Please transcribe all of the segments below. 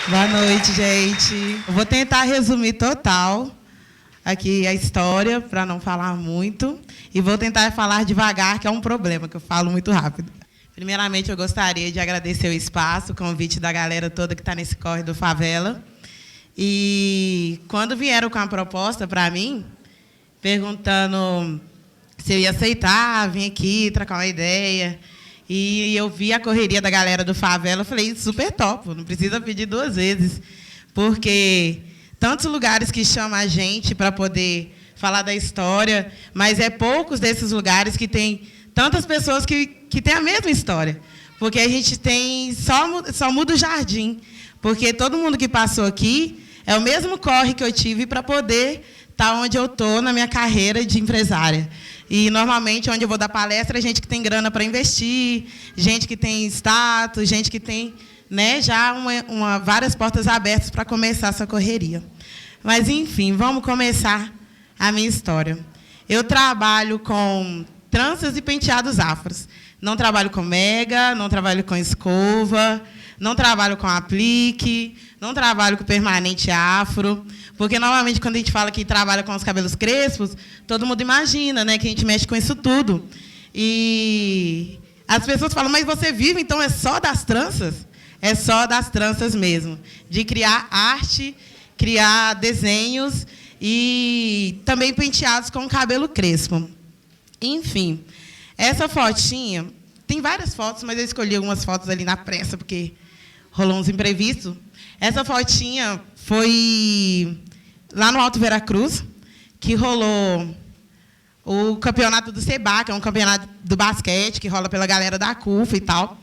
Boa noite, gente. Eu vou tentar resumir total aqui a história, para não falar muito. E vou tentar falar devagar, que é um problema, que eu falo muito rápido. Primeiramente, eu gostaria de agradecer o espaço, o convite da galera toda que está nesse corre do Favela. E quando vieram com a proposta para mim, perguntando se eu ia aceitar, vim aqui trocar uma ideia. E eu vi a correria da galera do Favela, eu falei, super top, não precisa pedir duas vezes. Porque tantos lugares que chamam a gente para poder falar da história, mas é poucos desses lugares que tem tantas pessoas que têm a mesma história. Porque a gente tem, só muda o jardim. Porque todo mundo que passou aqui é o mesmo corre que eu tive para poder estar onde eu estou na minha carreira de empresária. E, normalmente, onde eu vou dar palestra, é gente que tem grana para investir, gente que tem status, gente que tem, né, já várias portas abertas para começar essa correria. Mas, enfim, vamos começar a minha história. Eu trabalho com tranças e penteados afros. Não trabalho com mega, não trabalho com escova, não trabalho com aplique, não trabalho com permanente afro, porque, normalmente, quando a gente fala que trabalha com os cabelos crespos, todo mundo imagina, né, que a gente mexe com isso tudo. E as pessoas falam, mas você vive, então é só das tranças? É só das tranças mesmo, de criar arte, criar desenhos e também penteados com cabelo crespo. Enfim, essa fotinha, tem várias fotos, mas eu escolhi algumas fotos ali na pressa, porque rolou uns imprevistos. Essa fotinha foi lá no Alto Veracruz, que rolou o campeonato do SEBA, que é um campeonato do basquete, que rola pela galera da CUFA e tal.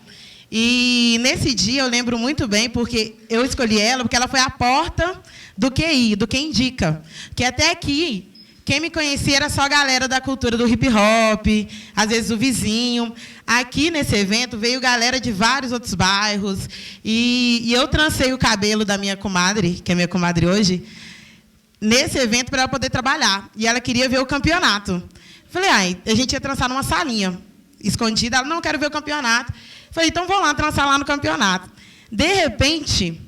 E, nesse dia, eu lembro muito bem, porque eu escolhi ela, porque ela foi a porta do QI, do Quem Indica. Que até aqui, quem me conhecia era só a galera da cultura do hip-hop, às vezes o vizinho. Aqui, nesse evento, veio galera de vários outros bairros. E eu trancei o cabelo da minha comadre, que é minha comadre hoje, nesse evento para ela poder trabalhar. E ela queria ver o campeonato. Falei, a gente ia trançar numa salinha escondida. Ela, não, quero ver o campeonato. Falei, então vou lá trançar lá no campeonato. De repente,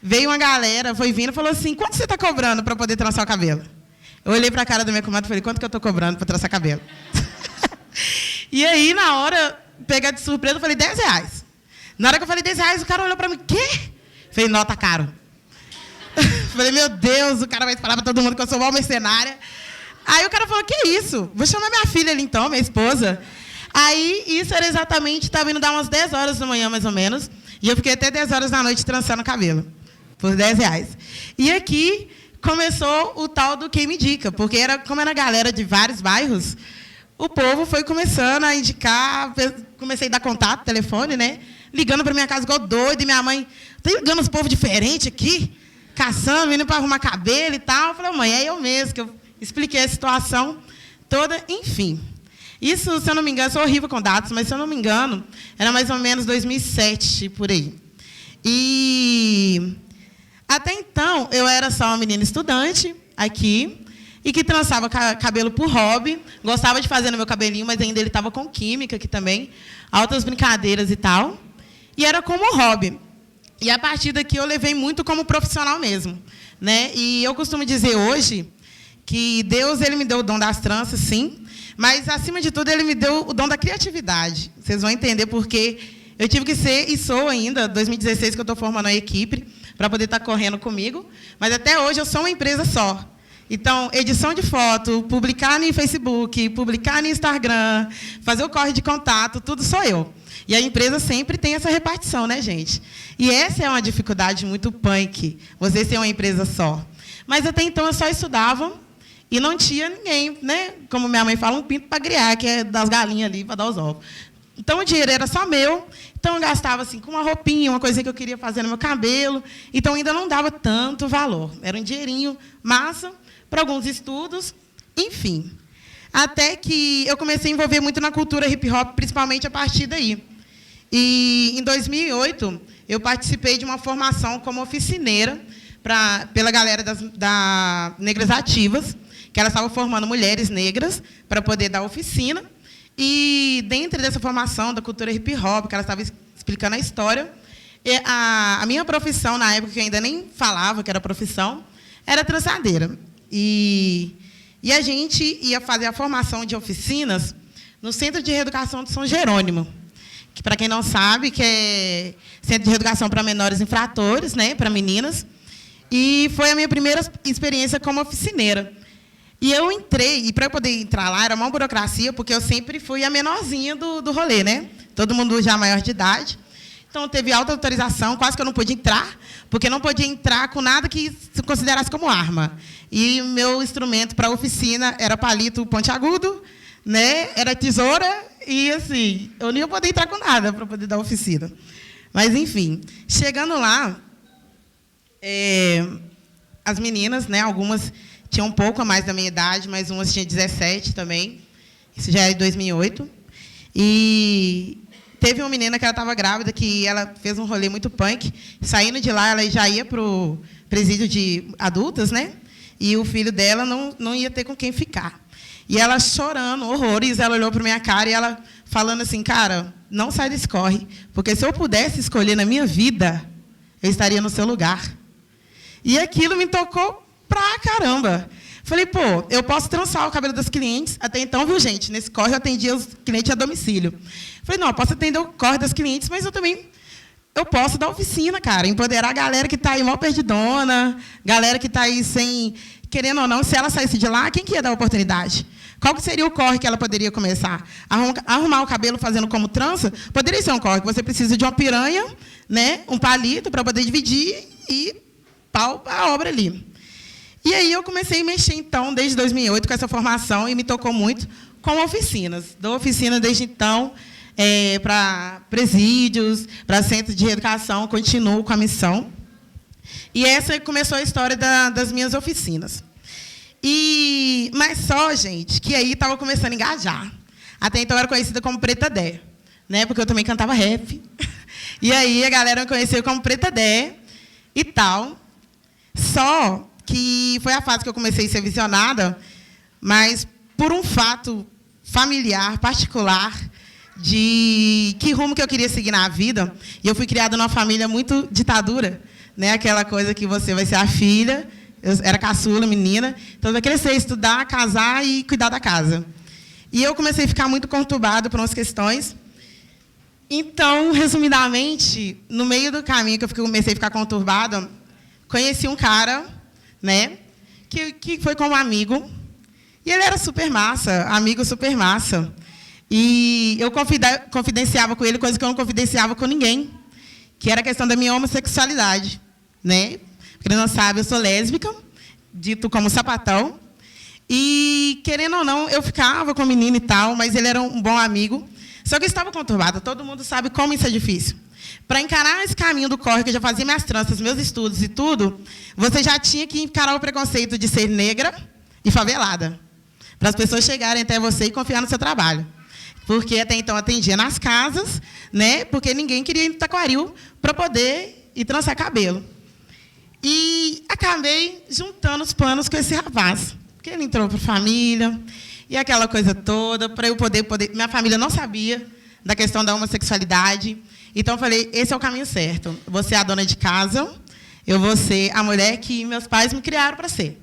veio uma galera, foi vindo e falou assim, quanto você está cobrando para poder trançar o cabelo? Eu olhei para a cara da minha comadre e falei, quanto que eu estou cobrando para trançar cabelo? E aí, na hora, pegar de surpresa, eu falei, R$10. Na hora que eu falei R$10, o cara olhou para mim, quê? Falei, não, tá caro. Falei, meu Deus, o cara vai falar para todo mundo que eu sou mal mercenária. Aí o cara falou, que isso? Vou chamar minha filha ali então, minha esposa. Aí, isso era exatamente, estava indo dar umas 10 horas da manhã, mais ou menos. E eu fiquei até 10 horas da noite trançando o cabelo, por R$10. E aqui começou o tal do Quem Me Indica, porque como era galera de vários bairros, o povo foi começando a indicar, comecei a dar contato, telefone, né? Ligando para minha casa igual doido, e minha mãe, tá ligando os povos diferentes aqui, caçando, indo para arrumar cabelo e tal. Eu falei, mãe, é eu mesmo, que eu expliquei a situação toda, enfim. Isso, se eu não me engano, sou horrível com dados, mas, se eu não me engano, era mais ou menos 2007, por aí. E até então, eu era só uma menina estudante aqui, e que trançava cabelo por hobby, gostava de fazer no meu cabelinho, mas ainda ele estava com química aqui também, altas brincadeiras e tal. E era como hobby. E, a partir daqui, eu levei muito como profissional mesmo, né? E eu costumo dizer hoje que Deus, ele me deu o dom das tranças, sim, mas, acima de tudo, ele me deu o dom da criatividade. Vocês vão entender porque eu tive que ser, e sou ainda, 2016, que eu estou formando a equipe, para poder estar correndo comigo, mas, até hoje, eu sou uma empresa só. Então, edição de foto, publicar no Facebook, publicar no Instagram, fazer o corre de contato, tudo sou eu. E a empresa sempre tem essa repartição, né, gente? E essa é uma dificuldade muito punk, você ser uma empresa só. Mas, até então, eu só estudava e não tinha ninguém, né? Como minha mãe fala, um pinto para criar, que é das galinhas ali para dar os ovos. Então, o dinheiro era só meu, então eu gastava assim, com uma roupinha, uma coisa que eu queria fazer no meu cabelo, então ainda não dava tanto valor. Era um dinheirinho massa para alguns estudos, enfim. Até que eu comecei a envolver muito na cultura hip-hop, principalmente a partir daí. E, em 2008, eu participei de uma formação como oficineira pela galera da Negras Ativas, que elas estavam formando mulheres negras para poder dar oficina. E, dentro dessa formação da cultura hip-hop, que elas estavam explicando a história, A minha profissão, na época, que eu ainda nem falava que era profissão, era trançadeira. E a gente ia fazer a formação de oficinas no Centro de Reeducação de São Jerônimo, que, para quem não sabe, que é Centro de Reeducação para Menores Infratores, né, para meninas. E foi a minha primeira experiência como oficineira. E eu entrei, e para eu poder entrar lá, era uma burocracia, porque eu sempre fui a menorzinha do rolê, né? Todo mundo já maior de idade. Então, teve alta autorização, quase que eu não podia entrar, porque não podia entrar com nada que se considerasse como arma. E meu instrumento para a oficina era palito pontiagudo, né? Era tesoura, e assim, eu não ia poder entrar com nada para poder dar oficina. Mas, enfim, chegando lá, as meninas, né, algumas tinham um pouco a mais da minha idade, mas umas tinham 17 também. Isso já é de 2008. E teve uma menina que ela estava grávida, que ela fez um rolê muito punk. Saindo de lá, ela já ia para o presídio de adultas, né? E o filho dela não ia ter com quem ficar. E ela chorando, horrores, ela olhou para minha cara e ela falando assim, cara, não sai desse corre, porque se eu pudesse escolher na minha vida, eu estaria no seu lugar. E aquilo me tocou pra caramba. Falei, pô, eu posso trançar o cabelo das clientes. Até então, viu, gente? Nesse corre eu atendia os clientes a domicílio. Falei, não, eu posso atender o corre das clientes, mas eu posso dar oficina, cara. Empoderar a galera que está aí mal perdidona, galera que está aí sem... Querendo ou não, se ela saísse de lá, quem que ia dar oportunidade? Qual que seria o corre que ela poderia começar? Arrumar o cabelo fazendo como trança? Poderia ser um corre que você precisa de uma piranha, né? Um palito para poder dividir e pau a obra ali. E aí eu comecei a mexer, então, desde 2008, com essa formação, e me tocou muito com oficinas. Dou oficina desde então para presídios, para centros de reeducação, continuo com a missão. E essa começou a história das minhas oficinas. Mas só, gente, que aí estava começando a engajar. Até então eu era conhecida como Preta Dé, né? Porque eu também cantava rap. E aí a galera me conheceu como Preta Dé e tal. Só que foi a fase que eu comecei a ser visionada, mas por um fato familiar, particular, de que rumo que eu queria seguir na vida. E eu fui criada numa família muito ditadura, né? Aquela coisa que você vai ser a filha, eu era caçula, menina, então vai crescer, estudar, casar e cuidar da casa. E eu comecei a ficar muito conturbada por umas questões. Então, resumidamente, no meio do caminho que eu comecei a ficar conturbada, conheci um cara, né, que foi como amigo, e ele era super massa, amigo super massa. E eu confidenciava com ele coisas que eu não confidenciava com ninguém, que era a questão da minha homossexualidade, né? Porque ele não sabe, eu sou lésbica, dito como sapatão. E, querendo ou não, eu ficava com o menino e tal, mas ele era um bom amigo. Só que eu estava conturbada, todo mundo sabe como isso é difícil. Para encarar esse caminho do corre, que eu já fazia minhas tranças, meus estudos e tudo, você já tinha que encarar o preconceito de ser negra e favelada, para as pessoas chegarem até você e confiar no seu trabalho. Porque até então atendia nas casas, né? Porque ninguém queria ir no Taquaril para poder ir trançar cabelo. E acabei juntando os planos com esse rapaz, porque ele entrou para a família, e aquela coisa toda, para eu poder... Minha família não sabia da questão da homossexualidade. Então, eu falei, esse é o caminho certo. Eu vou ser a dona de casa, eu vou ser a mulher que meus pais me criaram para ser.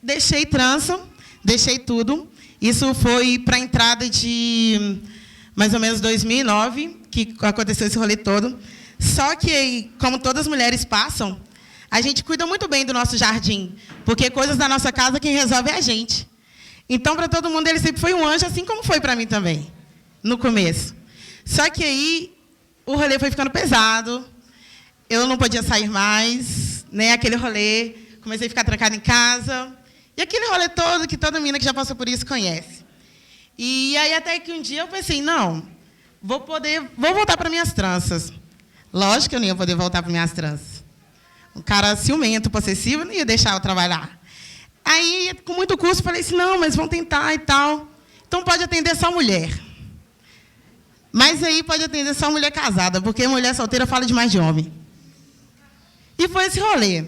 Deixei trança, deixei tudo. Isso foi para a entrada de mais ou menos 2009, que aconteceu esse rolê todo. Só que, como todas as mulheres passam, a gente cuida muito bem do nosso jardim, porque coisas da nossa casa quem resolve é a gente. Então, para todo mundo, ele sempre foi um anjo, assim como foi para mim também, no começo. Só que aí, o rolê foi ficando pesado, eu não podia sair mais, né? Aquele rolê, comecei a ficar trancada em casa. E aquele rolê todo que toda menina que já passou por isso conhece. E aí, até que um dia eu pensei, não, vou voltar para minhas tranças. Lógico que eu não ia poder voltar para minhas tranças. Um cara ciumento, possessivo, não ia deixar eu trabalhar. Aí, com muito custo, falei assim, não, mas vão tentar e tal. Então, pode atender só mulher. Mas aí pode atender só mulher casada, porque mulher solteira fala demais de homem. E foi esse rolê.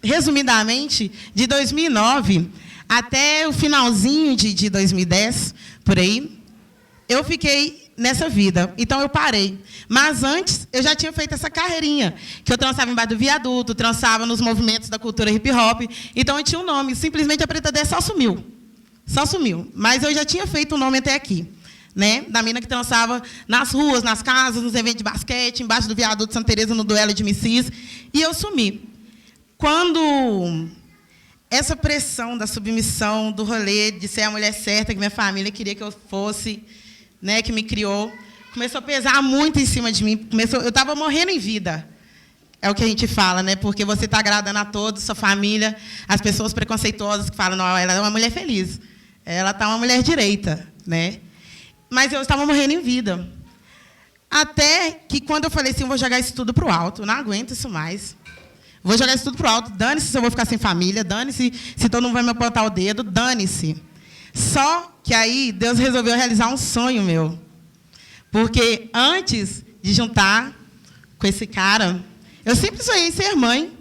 Resumidamente, de 2009 até o finalzinho de 2010, por aí, eu fiquei nessa vida. Então, eu parei. Mas, antes, eu já tinha feito essa carreirinha, que eu trançava embaixo do viaduto, trançava nos movimentos da cultura hip-hop. Então, eu tinha um nome. Simplesmente, a Preta 10 só sumiu. Só sumiu. Mas eu já tinha feito um nome até aqui. Né? Da mina que trançava nas ruas, nas casas, nos eventos de basquete, embaixo do viaduto Santa Teresa, no duelo de MCs. E eu sumi. Quando essa pressão da submissão, do rolê, de ser a mulher certa, que minha família queria que eu fosse, né, que me criou, começou a pesar muito em cima de mim. Eu estava morrendo em vida. É o que a gente fala, né? Porque você está agradando a todos, sua família, as pessoas preconceituosas que falam, não, ela é uma mulher feliz. Ela está uma mulher direita, né? Mas eu estava morrendo em vida. Até que, quando eu falei assim, eu vou jogar isso tudo para o alto, eu não aguento isso mais. Vou jogar isso tudo para o alto, dane-se se eu vou ficar sem família, dane-se se todo mundo vai me apontar o dedo, dane-se. Só que aí Deus resolveu realizar um sonho meu. Porque antes de juntar com esse cara, eu sempre sonhei em ser mãe.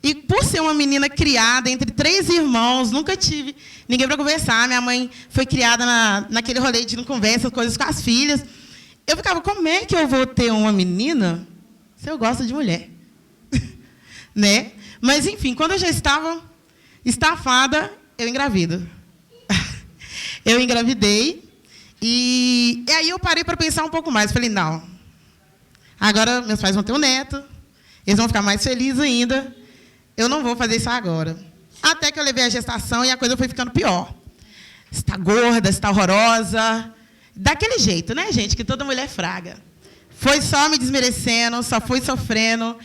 E por ser uma menina criada entre 3 irmãos, nunca tive ninguém para conversar. Minha mãe foi criada naquele rolê de não conversa, coisas com as filhas. Eu ficava, como é que eu vou ter uma menina se eu gosto de mulher? Né? Mas, enfim, quando eu já estava estafada, eu engravido. Eu engravidei. E aí eu parei para pensar um pouco mais. Falei, não, agora meus pais vão ter um neto, eles vão ficar mais felizes ainda. Eu não vou fazer isso agora. Até que eu levei a gestação e a coisa foi ficando pior. Você está gorda, você está horrorosa. Daquele jeito, né, gente? Que toda mulher fraga. Foi só me desmerecendo, só fui sofrendo.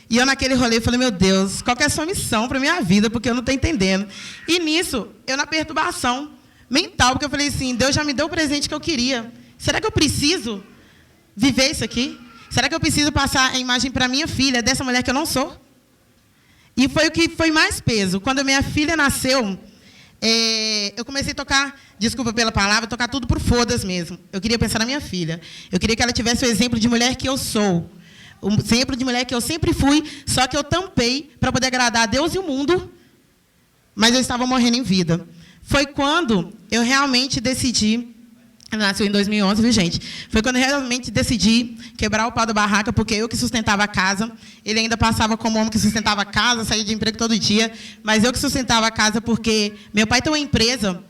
E eu, naquele rolê, falei, meu Deus, qual que é a sua missão para a minha vida? Porque eu não estou entendendo. E, nisso, eu na perturbação mental, porque eu falei assim, Deus já me deu o presente que eu queria. Será que eu preciso viver isso aqui? Será que eu preciso passar a imagem para minha filha, dessa mulher que eu não sou? E foi o que foi mais peso. Quando a minha filha nasceu, eu comecei a tocar, desculpa pela palavra, tocar tudo por fodas mesmo. Eu queria pensar na minha filha. Eu queria que ela tivesse o exemplo de mulher que eu sou. O exemplo de mulher que eu sempre fui, só que eu tampei para poder agradar a Deus e o mundo, mas eu estava morrendo em vida. Foi quando eu realmente decidi, nasceu em 2011, viu, gente? Foi quando eu realmente decidi quebrar o pau da barraca, porque eu que sustentava a casa. Ele ainda passava como homem que sustentava a casa, saía de emprego todo dia, mas eu que sustentava a casa porque meu pai tem uma empresa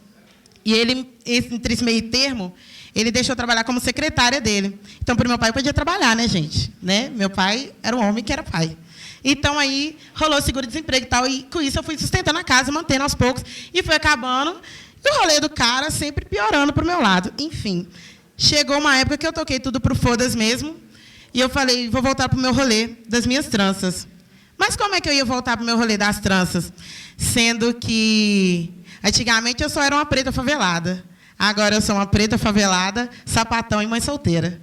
e ele, entre esse meio termo, ele deixou eu trabalhar como secretária dele. Então, para o meu pai, eu podia trabalhar, né, gente? Né? Meu pai era um homem que era pai. Então, aí, rolou seguro-desemprego e tal, e com isso eu fui sustentando a casa, mantendo aos poucos, e foi acabando, e o rolê do cara sempre piorando para o meu lado. Enfim, chegou uma época que eu toquei tudo pro fodas mesmo, e eu falei, vou voltar para o meu rolê das minhas tranças. Mas como é que eu ia voltar para o meu rolê das tranças? Sendo que, antigamente, eu só era uma preta favelada. Agora eu sou uma preta favelada, sapatão e mãe solteira.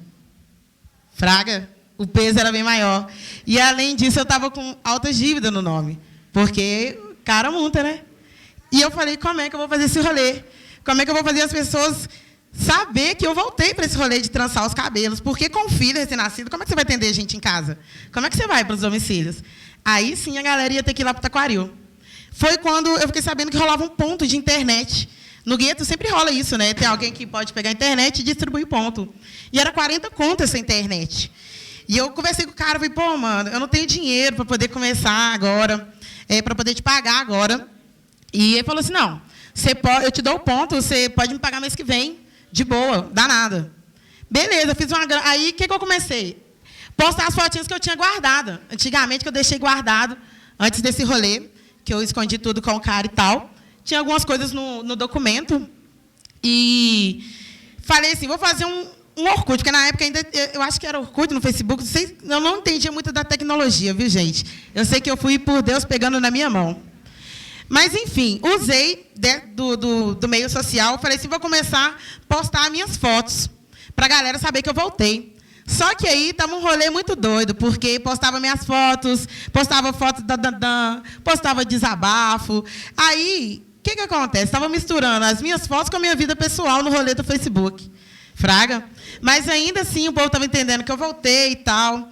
Fraga, o peso era bem maior. E, além disso, eu estava com altas dívidas no nome. Porque o cara monta, né? E eu falei, como é que eu vou fazer esse rolê? Como é que eu vou fazer as pessoas saber que eu voltei para esse rolê de trançar os cabelos? Porque com filho recém-nascido, como é que você vai atender gente em casa? Como é que você vai para os domicílios? Aí, sim, a galera ia ter que ir lá para o Taquaril. Foi quando eu fiquei sabendo que rolava um ponto de internet. No gueto sempre rola isso, né? Tem alguém que pode pegar a internet e distribuir ponto. E era 40 contas essa internet. E eu conversei com o cara, falei, pô, mano, eu não tenho dinheiro para poder começar agora, para poder te pagar agora. E ele falou assim, não, eu te dou o ponto, você pode me pagar mês que vem, de boa, dá nada. Beleza, eu fiz uma grana. Aí, o que eu comecei? Postar as fotinhas que eu tinha guardado. Antigamente, que eu deixei guardado, antes desse rolê, que eu escondi tudo com o cara e tal. Tinha algumas coisas no documento. E falei assim, vou fazer um Orkut, porque na época ainda, eu acho que era Orkut no Facebook, eu não entendia muito da tecnologia, viu, gente? Eu sei que eu fui por Deus pegando na minha mão. Mas, enfim, usei do meio social, falei assim, vou começar a postar minhas fotos, para a galera saber que eu voltei. Só que aí estava um rolê muito doido, porque postava minhas fotos, postava fotos da Dandan, postava desabafo. Aí, o que acontece? Estava misturando as minhas fotos com a minha vida pessoal no rolê do Facebook. Fraga. Mas ainda assim o povo estava entendendo que eu voltei e tal.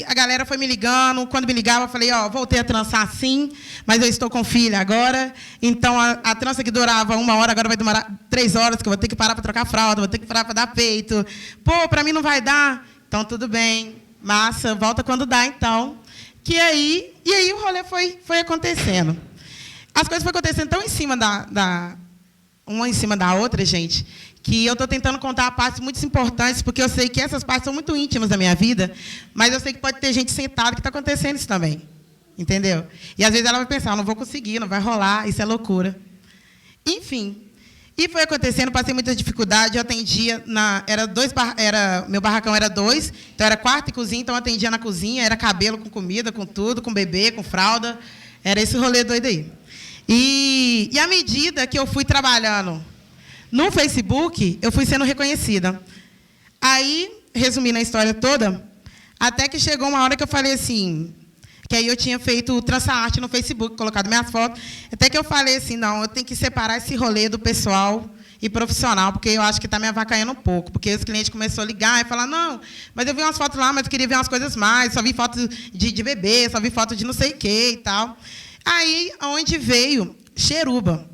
A galera foi me ligando. Quando me ligava, eu falei, voltei a trançar sim, mas eu estou com filha agora. Então, a trança que durava 1 hora, agora vai demorar 3 horas, que eu vou ter que parar para trocar fralda, vou ter que parar para dar peito. Pô, para mim não vai dar? Então, tudo bem. Massa, volta quando dá, então. E aí o rolê foi acontecendo. As coisas foram acontecendo tão em cima uma em cima da outra, gente, que eu estou tentando contar partes muito importantes, porque eu sei que essas partes são muito íntimas da minha vida, mas eu sei que pode ter gente sentada que está acontecendo isso também. Entendeu? E, às vezes, ela vai pensar, não vou conseguir, não vai rolar, isso é loucura. Enfim. E foi acontecendo, passei muita dificuldade, eu atendia meu barracão era 2, então era quarto e cozinha, então eu atendia na cozinha, era cabelo com comida, com tudo, com bebê, com fralda, era esse rolê doido aí. E à medida que eu fui trabalhando no Facebook, eu fui sendo reconhecida. Aí, resumindo a história toda, até que chegou uma hora que eu falei assim, que aí eu tinha feito trança arte no Facebook, colocado minhas fotos, até que eu falei assim, não, eu tenho que separar esse rolê do pessoal e profissional, porque eu acho que está me avacalhando um pouco, porque os clientes começaram a ligar e falar, não, mas eu vi umas fotos lá, mas eu queria ver umas coisas mais, só vi fotos de bebê, só vi fotos de não sei o quê e tal. Aí, onde veio Xeruba.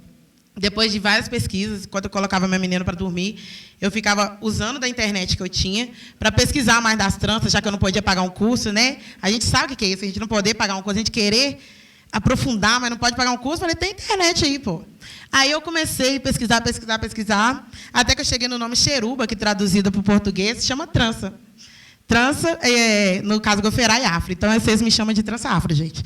Depois de várias pesquisas, quando eu colocava minha menina para dormir, eu ficava usando da internet que eu tinha para pesquisar mais das tranças, já que eu não podia pagar um curso, né? A gente sabe o que é isso, a gente não poder pagar um curso, a gente querer aprofundar, mas não pode pagar um curso. Falei, tem internet aí, pô. Aí eu comecei a pesquisar, até que eu cheguei no nome Xeruba, que traduzido para o português chama trança. Trança, no caso, Goferai Afro. Então, vocês me chamam de trança afro, gente.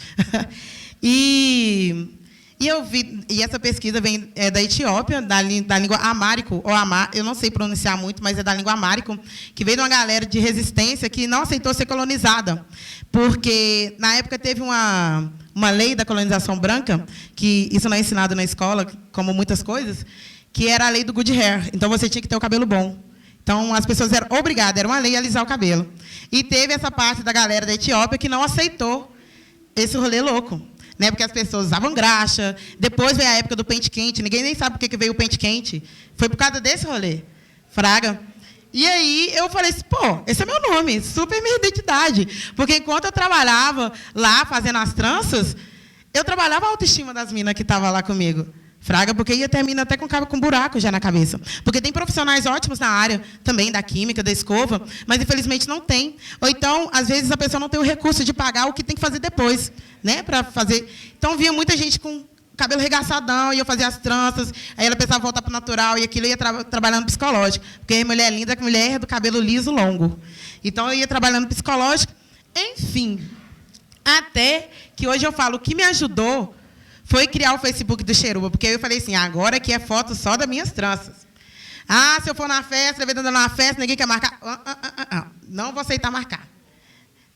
E eu vi, e essa pesquisa vem da Etiópia, da língua amárico, ou eu não sei pronunciar muito, mas é da língua amárico, que veio de uma galera de resistência que não aceitou ser colonizada, porque na época teve uma lei da colonização branca, que isso não é ensinado na escola, como muitas coisas, que era a lei do good hair. Então você tinha que ter o cabelo bom. Então as pessoas eram obrigadas, era uma lei a alisar o cabelo. E teve essa parte da galera da Etiópia que não aceitou esse rolê louco. Né, porque as pessoas usavam graxa. Depois veio a época do pente quente. Ninguém nem sabe por que veio o pente quente. Foi por causa desse rolê. Fraga. E aí eu falei assim, pô, esse é meu nome, super minha identidade. Porque enquanto eu trabalhava lá, fazendo as tranças, eu trabalhava a autoestima das minas que estavam lá comigo. Fraga, porque ia ter mina até com buraco já na cabeça. Porque tem profissionais ótimos na área também, da química, da escova, mas, infelizmente, não tem. Ou então, às vezes, a pessoa não tem o recurso de pagar o que tem que fazer depois, né, para fazer. Então, vinha muita gente com cabelo regaçadão, e eu fazia as tranças, aí ela pensava voltar para o natural, e aquilo ia trabalhando psicológico. Porque a mulher linda, a mulher do cabelo liso longo. Então, eu ia trabalhando psicológico. Enfim, até que hoje eu falo, o que me ajudou foi criar o Facebook do Xeruba, porque eu falei assim, agora aqui é foto só das minhas tranças. Ah, se eu for na festa, eu vou na festa, ninguém quer marcar. Não vou aceitar marcar.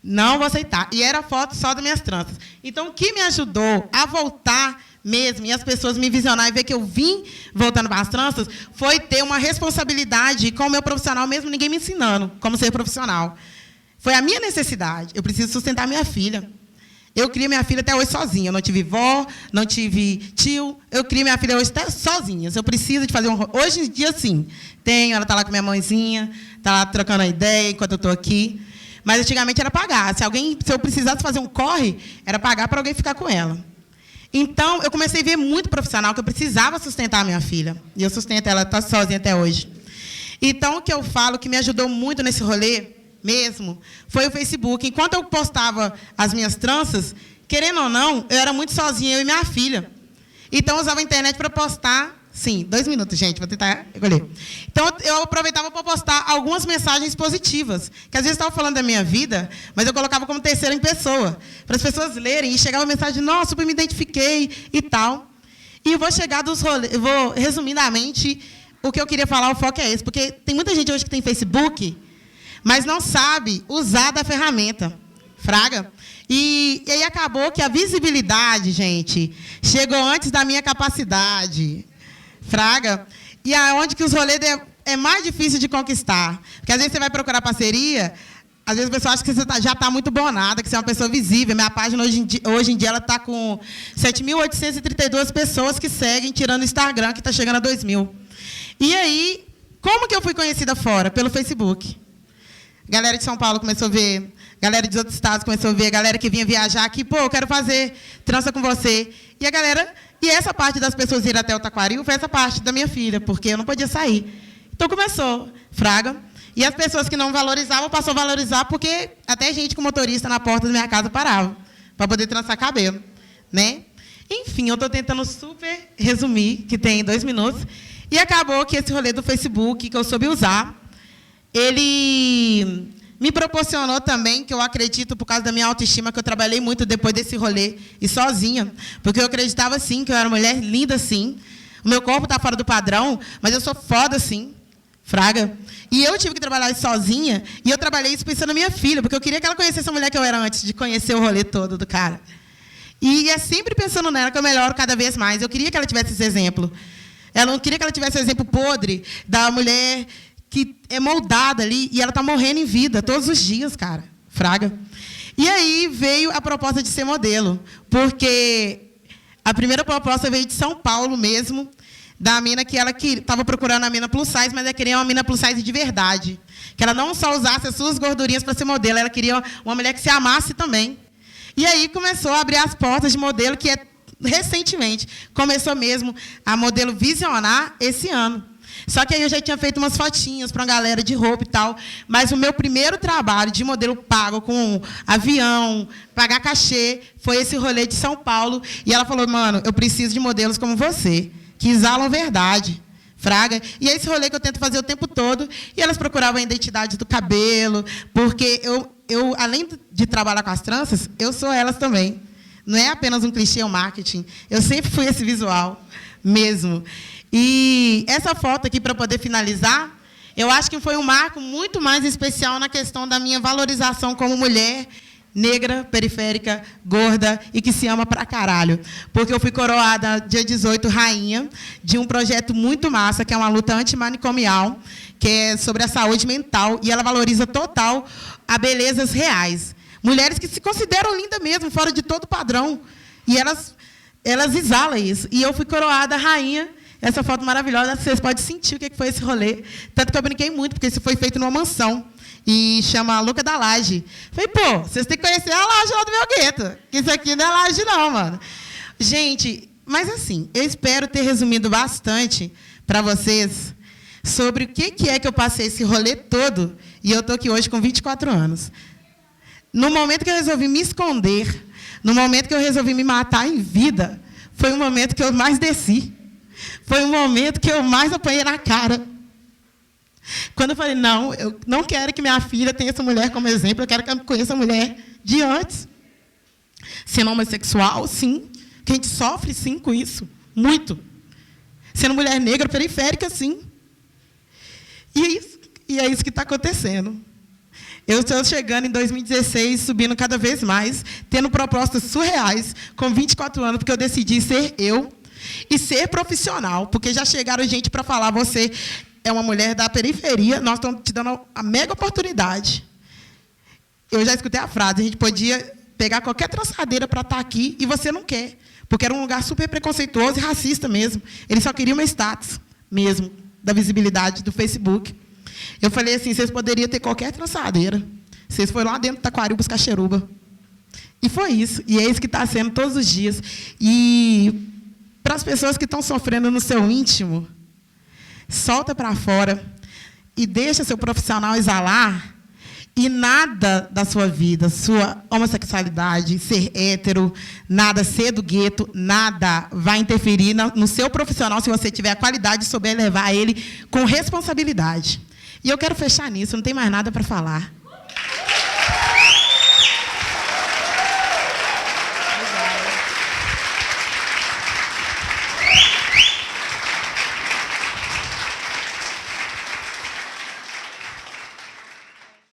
Não vou aceitar. E era foto só das minhas tranças. Então, o que me ajudou a voltar mesmo, e as pessoas me visionar e ver que eu vim voltando para as tranças, foi ter uma responsabilidade com o meu profissional, mesmo ninguém me ensinando como ser profissional. Foi a minha necessidade. Eu preciso sustentar minha filha. Eu criei minha filha até hoje sozinha. Eu não tive vó, não tive tio. Eu criei minha filha hoje até sozinha. Se eu preciso de fazer hoje em dia, sim. Tenho, ela está lá com minha mãezinha, está lá trocando a ideia enquanto eu estou aqui. Mas, antigamente, era pagar. Se eu precisasse fazer um corre, era pagar para alguém ficar com ela. Então, eu comecei a ver muito profissional, que eu precisava sustentar a minha filha. E eu sustento ela, está sozinha até hoje. Então, o que eu falo que me ajudou muito nesse rolê, mesmo, foi o Facebook. Enquanto eu postava as minhas tranças, querendo ou não, eu era muito sozinha, eu e minha filha. Então, eu usava a internet para postar. Sim, 2 minutos, gente, vou tentar recolher. Então, eu aproveitava para postar algumas mensagens positivas, que às vezes eu estava falando da minha vida, mas eu colocava como terceira em pessoa, para as pessoas lerem, e chegava a mensagem, nossa, super me identifiquei e tal. E eu vou chegar dos rolês, eu vou, resumidamente, o que eu queria falar, o foco é esse, porque tem muita gente hoje que tem Facebook, mas não sabe usar da ferramenta. Fraga. E aí acabou que a visibilidade, gente, chegou antes da minha capacidade. Fraga. E aonde que os rolês é mais difícil de conquistar. Porque, às vezes, você vai procurar parceria, às vezes, a pessoa acha que você já está muito bonada, que você é uma pessoa visível. Minha página, hoje em dia, ela está com 7.832 pessoas que seguem, tirando o Instagram, que está chegando a 2.000. E aí, Como que eu fui conhecida fora? Pelo Facebook. Galera de São Paulo começou a ver, galera de outros estados começou a ver, galera que vinha viajar aqui, pô, eu quero fazer trança com você. E a galera, e essa parte das pessoas ir até o Taquaril foi essa parte da minha filha, porque eu não podia sair. Então começou, fraga. E as pessoas que não valorizavam, passou a valorizar, porque até gente com motorista na porta da minha casa parava, para poder trançar cabelo, né? Enfim, eu estou tentando super resumir, que tem 2 minutos, e acabou que esse rolê do Facebook, que eu soube usar, ele me proporcionou também, que eu acredito, por causa da minha autoestima, que eu trabalhei muito depois desse rolê, e sozinha, porque eu acreditava, sim, que eu era uma mulher linda, sim, o meu corpo está fora do padrão, mas eu sou foda, sim, fraga. E eu tive que trabalhar isso sozinha, e eu trabalhei isso pensando na minha filha, porque eu queria que ela conhecesse a mulher que eu era antes de conhecer o rolê todo do cara. E é sempre pensando nela que eu melhoro cada vez mais. Eu queria que ela tivesse esse exemplo. Eu não queria que ela tivesse o exemplo podre da mulher que é moldada ali, e ela está morrendo em vida todos os dias, cara. Fraga. E aí veio a proposta de ser modelo, porque a primeira proposta veio de São Paulo mesmo, da mina que ela estava procurando a mina plus size, mas ela queria uma mina plus size de verdade. Que ela não só usasse as suas gordurinhas para ser modelo, ela queria uma mulher que se amasse também. E aí começou a abrir as portas de modelo, que é recentemente. Começou mesmo a modelo visionar esse ano. Só que aí eu já tinha feito umas fotinhas para uma galera de roupa e tal, mas o meu primeiro trabalho de modelo pago, com avião, pagar cachê, foi esse rolê de São Paulo. E ela falou, mano, eu preciso de modelos como você, que exalam verdade, fraga. E é esse rolê que eu tento fazer o tempo todo. E elas procuravam a identidade do cabelo, porque eu além de trabalhar com as tranças, eu sou elas também. Não é apenas um clichê, um marketing. Eu sempre fui esse visual mesmo. E essa foto aqui, para poder finalizar, eu acho que foi um marco muito mais especial na questão da minha valorização como mulher negra, periférica, gorda e que se ama pra caralho. Porque eu fui coroada, dia 18, rainha de um projeto muito massa, que é uma luta antimanicomial, que é sobre a saúde mental, e ela valoriza total a belezas reais. Mulheres que se consideram lindas mesmo, fora de todo padrão. E elas exalam isso. E eu fui coroada rainha. Essa foto maravilhosa, vocês podem sentir o que foi esse rolê. Tanto que eu brinquei muito, porque isso foi feito numa mansão. E chama a Luca da Laje. Falei, pô, vocês têm que conhecer a laje lá do meu gueto. Que isso aqui não é laje, não, mano. Gente, mas assim, eu espero ter resumido bastante para vocês sobre o que é que eu passei esse rolê todo. E eu estou aqui hoje com 24 anos. No momento que eu resolvi me esconder, no momento que eu resolvi me matar em vida, foi o momento que eu mais desci. Foi o momento que eu mais apanhei na cara. Quando eu falei, não, eu não quero que minha filha tenha essa mulher como exemplo, eu quero que ela conheça a mulher de antes. Sendo homossexual, sim. Que a gente sofre, sim, com isso. Muito. Sendo mulher negra, periférica, sim. E é isso que está acontecendo. Eu estou chegando em 2016, subindo cada vez mais, tendo propostas surreais, com 24 anos, porque eu decidi ser eu e ser profissional, porque já chegaram gente para falar, você é uma mulher da periferia, nós estamos te dando a mega oportunidade. Eu já escutei a frase, a gente podia pegar qualquer trançadeira para estar aqui, e você não quer, porque era um lugar super preconceituoso e racista mesmo. Eles só queriam meu status mesmo, da visibilidade do Facebook. Eu falei assim, vocês poderiam ter qualquer trançadeira. Vocês foram lá dentro do Taquaril buscar xeruba. E foi isso. E é isso que está sendo todos os dias. E para as pessoas que estão sofrendo no seu íntimo, solta para fora e deixa seu profissional exalar, e nada da sua vida, sua homossexualidade, ser hétero, nada, ser do gueto, nada vai interferir no seu profissional se você tiver a qualidade de souber levar ele com responsabilidade. E eu quero fechar nisso, não tem mais nada para falar.